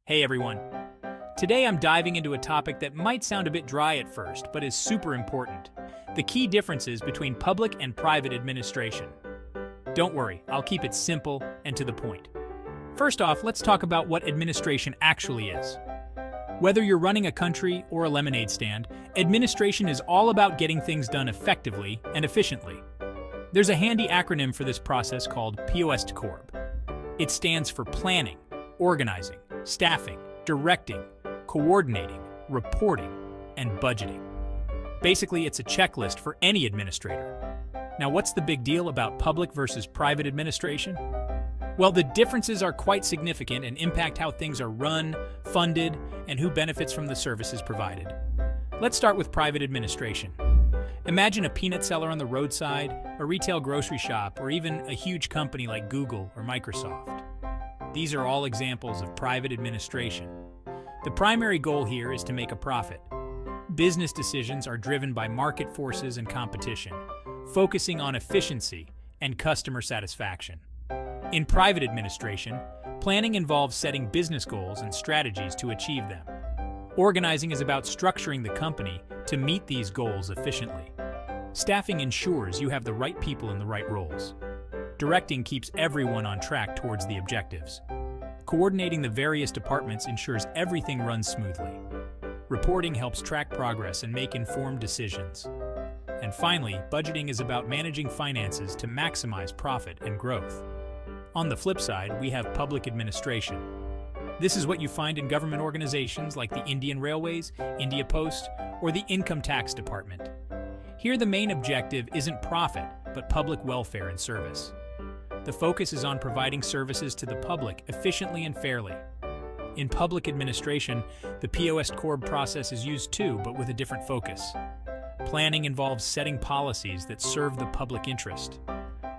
Hey everyone. Today I'm diving into a topic that might sound a bit dry at first, but is super important. The key differences between public and private administration. Don't worry, I'll keep it simple and to the point. First off, let's talk about what administration actually is. Whether you're running a country or a lemonade stand, administration is all about getting things done effectively and efficiently. There's a handy acronym for this process called POSDCoRB. It stands for planning, organizing, staffing, directing, coordinating, reporting, and budgeting. Basically, it's a checklist for any administrator. Now, what's the big deal about public versus private administration? Well, the differences are quite significant and impact how things are run, funded, and who benefits from the services provided. Let's start with private administration. Imagine a peanut seller on the roadside, a retail grocery shop, or even a huge company like Google or Microsoft. These are all examples of private administration. The primary goal here is to make a profit. Business decisions are driven by market forces and competition, focusing on efficiency and customer satisfaction. In private administration, planning involves setting business goals and strategies to achieve them. Organizing is about structuring the company to meet these goals efficiently. Staffing ensures you have the right people in the right roles. Directing keeps everyone on track towards the objectives. Coordinating the various departments ensures everything runs smoothly. Reporting helps track progress and make informed decisions. And finally, budgeting is about managing finances to maximize profit and growth. On the flip side, we have public administration. This is what you find in government organizations like the Indian Railways, India Post, or the Income Tax Department. Here, the main objective isn't profit, but public welfare and service. The focus is on providing services to the public efficiently and fairly. In public administration, the POSDCoRB process is used too, but with a different focus. Planning involves setting policies that serve the public interest.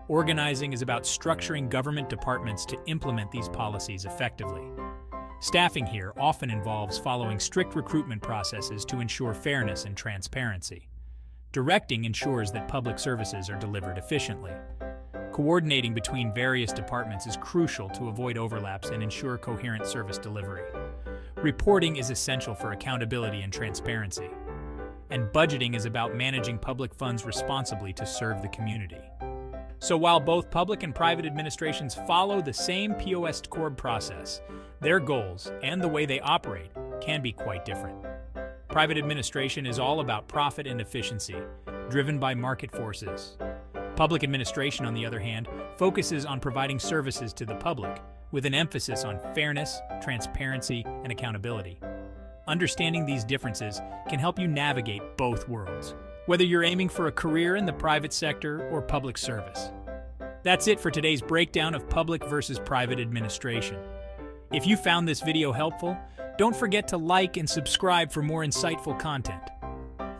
Organizing is about structuring government departments to implement these policies effectively. Staffing here often involves following strict recruitment processes to ensure fairness and transparency. Directing ensures that public services are delivered efficiently. Coordinating between various departments is crucial to avoid overlaps and ensure coherent service delivery. Reporting is essential for accountability and transparency. And budgeting is about managing public funds responsibly to serve the community. So while both public and private administrations follow the same POSDCoRB process, their goals and the way they operate can be quite different. Private administration is all about profit and efficiency, driven by market forces. Public administration, on the other hand, focuses on providing services to the public, with an emphasis on fairness, transparency, and accountability. Understanding these differences can help you navigate both worlds, whether you're aiming for a career in the private sector or public service. That's it for today's breakdown of public versus private administration. If you found this video helpful, don't forget to like and subscribe for more insightful content.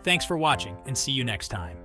Thanks for watching, and see you next time.